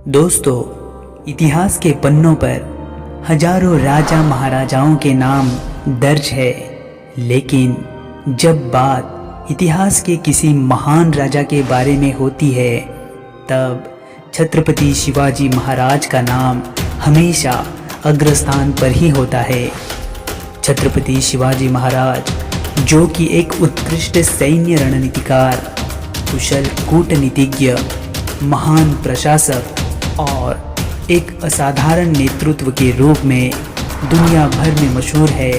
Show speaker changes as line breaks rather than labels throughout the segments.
दोस्तों, इतिहास के पन्नों पर हजारों राजा महाराजाओं के नाम दर्ज है, लेकिन जब बात इतिहास के किसी महान राजा के बारे में होती है, तब छत्रपति शिवाजी महाराज का नाम हमेशा अग्रस्थान पर ही होता है। छत्रपति शिवाजी महाराज, जो कि एक उत्कृष्ट सैन्य रणनीतिकार, कुशल कूटनीतिज्ञ, महान प्रशासक और एक असाधारण नेतृत्व के रूप में दुनिया भर में मशहूर है।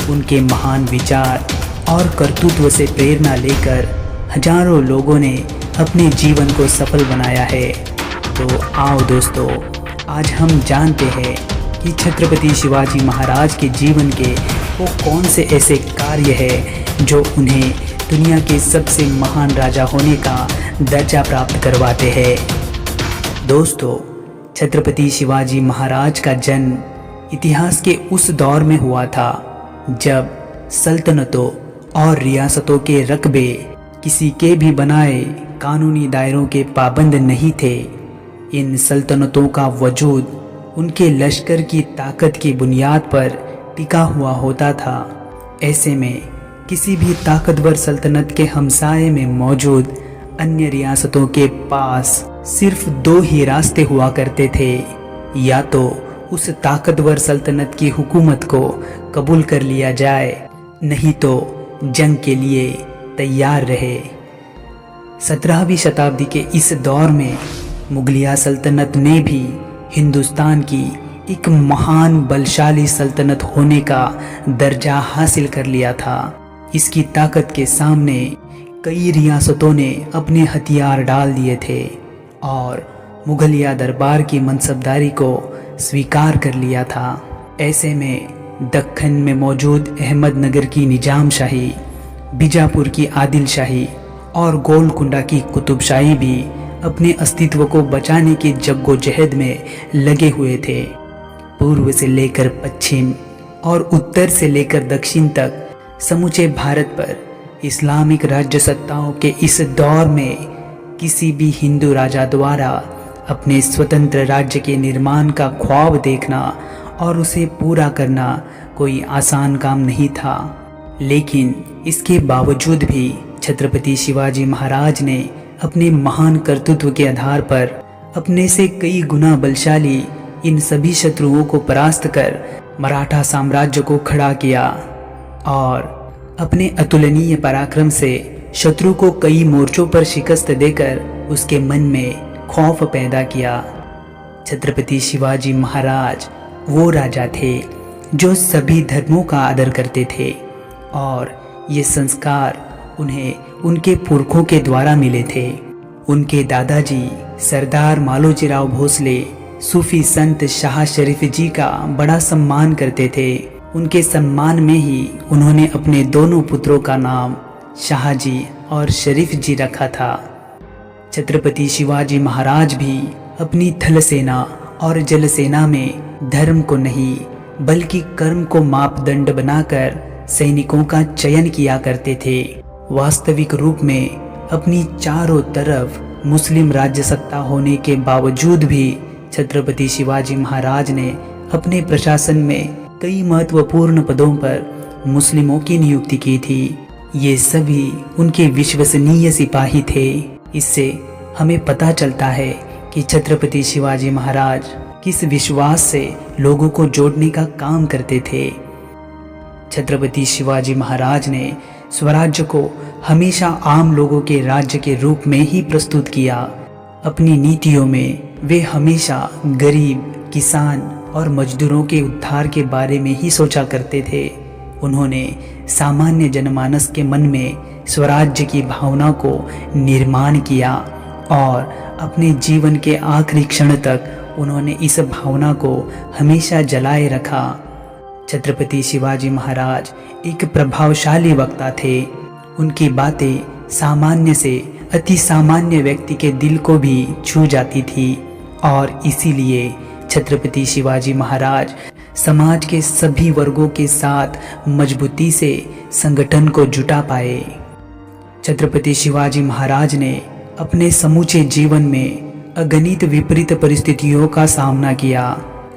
उनके महान विचार और कर्तृत्व से प्रेरणा लेकर हजारों लोगों ने अपने जीवन को सफल बनाया है। तो आओ दोस्तों, आज हम जानते हैं कि छत्रपति शिवाजी महाराज के जीवन के वो कौन से ऐसे कार्य हैं जो उन्हें दुनिया के सबसे महान राजा होने का दर्जा प्राप्त करवाते हैं। दोस्तों, छत्रपति शिवाजी महाराज का जन्म इतिहास के उस दौर में हुआ था जब सल्तनतों और रियासतों के रकबे किसी के भी बनाए कानूनी दायरों के पाबंद नहीं थे। इन सल्तनतों का वजूद उनके लश्कर की ताकत की बुनियाद पर टिका हुआ होता था। ऐसे में किसी भी ताकतवर सल्तनत के हमसाये में मौजूद अन्य रियासतों के पास सिर्फ दो ही रास्ते हुआ करते थे, या तो उस ताकतवर सल्तनत की हुकूमत को कबूल कर लिया जाए, नहीं तो जंग के लिए तैयार रहे। 17वीं शताब्दी के इस दौर में मुगलिया सल्तनत ने भी हिंदुस्तान की एक महान बलशाली सल्तनत होने का दर्जा हासिल कर लिया था। इसकी ताकत के सामने कई रियासतों ने अपने हथियार डाल दिए थे और मुगलिया दरबार की मनसबदारी को स्वीकार कर लिया था। ऐसे में दक्खन में मौजूद अहमदनगर की निजाम शाही, बीजापुर की आदिल शाही और गोलकुंडा की कुतुबशाही भी अपने अस्तित्व को बचाने की जद्दोजहद में लगे हुए थे। पूर्व से लेकर पश्चिम और उत्तर से लेकर दक्षिण तक समूचे भारत पर इस्लामिक राज्य सत्ताओं के इस दौर में किसी भी हिंदू राजा द्वारा अपने स्वतंत्र राज्य के निर्माण का ख्वाब देखना और उसे पूरा करना कोई आसान काम नहीं था। लेकिन इसके बावजूद भी छत्रपति शिवाजी महाराज ने अपने महान कर्तृत्व के आधार पर अपने से कई गुना बलशाली इन सभी शत्रुओं को परास्त कर मराठा साम्राज्य को खड़ा किया और अपने अतुलनीय पराक्रम से शत्रु को कई मोर्चों पर शिकस्त देकर उसके मन में खौफ पैदा किया। छत्रपति शिवाजी महाराज वो राजा थे जो सभी धर्मों का आदर करते थे और ये संस्कार उन्हें उनके पुरखों के द्वारा मिले थे। उनके दादाजी सरदार मालोजी राव भोसले सूफी संत शाह शरीफ जी का बड़ा सम्मान करते थे। उनके सम्मान में ही उन्होंने अपने दोनों पुत्रों का नाम शाहजी और शरीफ जी रखा था। छत्रपति शिवाजी महाराज भी अपनी थल सेना और जल सेना में धर्म को नहीं बल्कि कर्म को मापदंड बनाकर सैनिकों का चयन किया करते थे। वास्तविक रूप में अपनी चारों तरफ मुस्लिम राज्य सत्ता होने के बावजूद भी छत्रपति शिवाजी महाराज ने अपने प्रशासन में कई महत्वपूर्ण पदों पर मुस्लिमों की नियुक्ति की थी। ये सभी उनके विश्वसनीय सिपाही थे। इससे हमें पता चलता है कि छत्रपति शिवाजी महाराज किस विश्वास से लोगों को जोड़ने का काम करते थे। छत्रपति शिवाजी महाराज ने स्वराज्य को हमेशा आम लोगों के राज्य के रूप में ही प्रस्तुत किया। अपनी नीतियों में वे हमेशा गरीब, किसान और मजदूरों के उद्धार के बारे में ही सोचा करते थे। उन्होंने सामान्य जनमानस के मन में स्वराज्य की भावना को निर्माण किया और अपने जीवन के आखिरी क्षण तक उन्होंने इस भावना को हमेशा जलाए रखा। छत्रपति शिवाजी महाराज एक प्रभावशाली वक्ता थे। उनकी बातें सामान्य से अति सामान्य व्यक्ति के दिल को भी छू जाती थी और इसीलिए छत्रपति शिवाजी महाराज समाज के सभी वर्गों के साथ मजबूती से संगठन को जुटा पाए। छत्रपति शिवाजी महाराज ने अपने समूचे जीवन में अगणित विपरीत परिस्थितियों का सामना किया,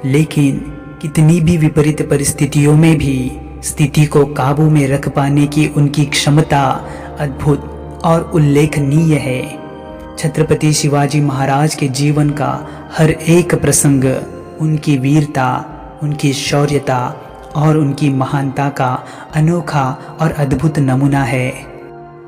लेकिन कितनी भी विपरीत परिस्थितियों में भी स्थिति को काबू में रख पाने की उनकी क्षमता अद्भुत और उल्लेखनीय है। छत्रपति शिवाजी महाराज के जीवन का हर एक प्रसंग उनकी वीरता, उनकी शौर्यता और उनकी महानता का अनोखा और अद्भुत नमूना है।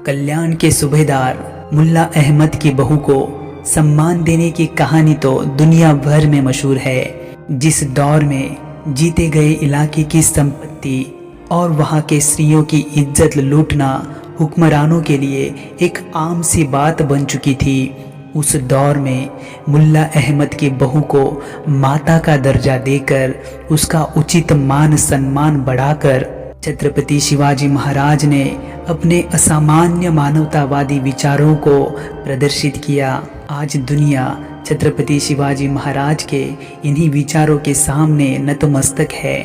कल्याण के सूबेदार मुल्ला अहमद की बहू को सम्मान देने की कहानी तो दुनिया भर में मशहूर है। जिस दौर में जीते गए इलाके की संपत्ति और वहाँ के स्त्रियों की इज्जत लूटना हुक्मरानों के लिए एक आम सी बात बन चुकी थी, उस दौर में मुल्ला अहमद की बहू को माता का दर्जा देकर उसका उचित मान सम्मान बढ़ाकर छत्रपति शिवाजी महाराज ने अपने असामान्य मानवतावादी विचारों को प्रदर्शित किया। आज दुनिया छत्रपति शिवाजी महाराज के इन्हीं विचारों के सामने नतमस्तक है।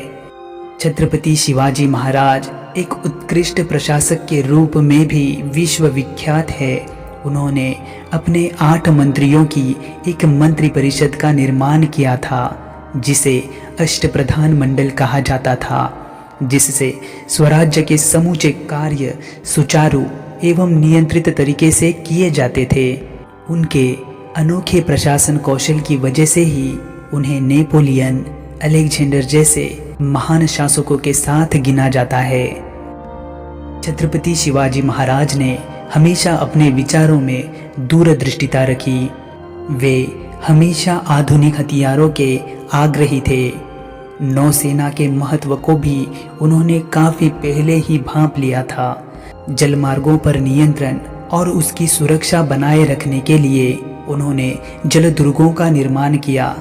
छत्रपति शिवाजी महाराज एक उत्कृष्ट प्रशासक के रूप में भी विश्व विख्यात है। उन्होंने अपने 8 मंत्रियों की एक मंत्री परिषद का निर्माण किया था, जिसे अष्टप्रधान मंडल कहा जाता था, जिससे स्वराज्य के समूचे कार्य सुचारू एवं नियंत्रित तरीके से किए जाते थे। उनके अनोखे प्रशासन कौशल की वजह से ही उन्हें नेपोलियन, अलेक्जेंडर जैसे महान शासकों के साथ गिना जाता है। छत्रपति शिवाजी महाराज ने हमेशा अपने विचारों में दूरदृष्टिता रखी। वे हमेशा आधुनिक हथियारों के आग्रही थे। नौसेना के महत्व को भी उन्होंने काफी पहले ही भांप लिया था। जलमार्गों पर नियंत्रण और उसकी सुरक्षा बनाए रखने के लिए उन्होंने जलदुर्गों का निर्माण किया।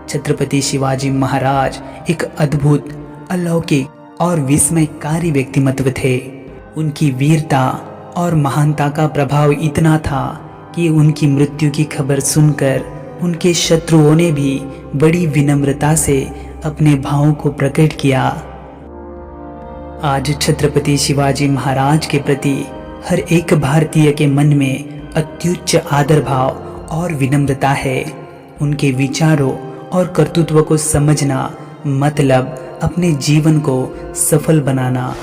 छत्रपति शिवाजी महाराज एक अद्भुत, अलौकिक और विस्मयकारी व्यक्तिमत्व थे। उनकी वीरता और महानता का प्रभाव इतना था कि उनकी मृत्यु की खबर सुनकर उनके शत्रुओं ने भी बड़ी विनम्रता से अपने भावों को प्रकट किया। आज छत्रपति शिवाजी महाराज के प्रति हर एक भारतीय के मन में अत्युच्च आदर भाव और विनम्रता है। उनके विचारों और कर्तृत्व को समझना मतलब अपने जीवन को सफल बनाना।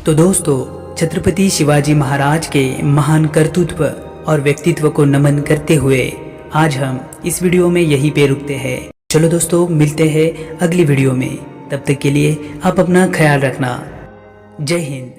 तो दोस्तों, छत्रपति शिवाजी महाराज के महान कर्तृत्व और व्यक्तित्व को नमन करते हुए आज हम इस वीडियो में यहीं पे रुकते हैं। चलो दोस्तों, मिलते हैं अगली वीडियो में। तब तक के लिए आप अपना ख्याल रखना। जय हिंद।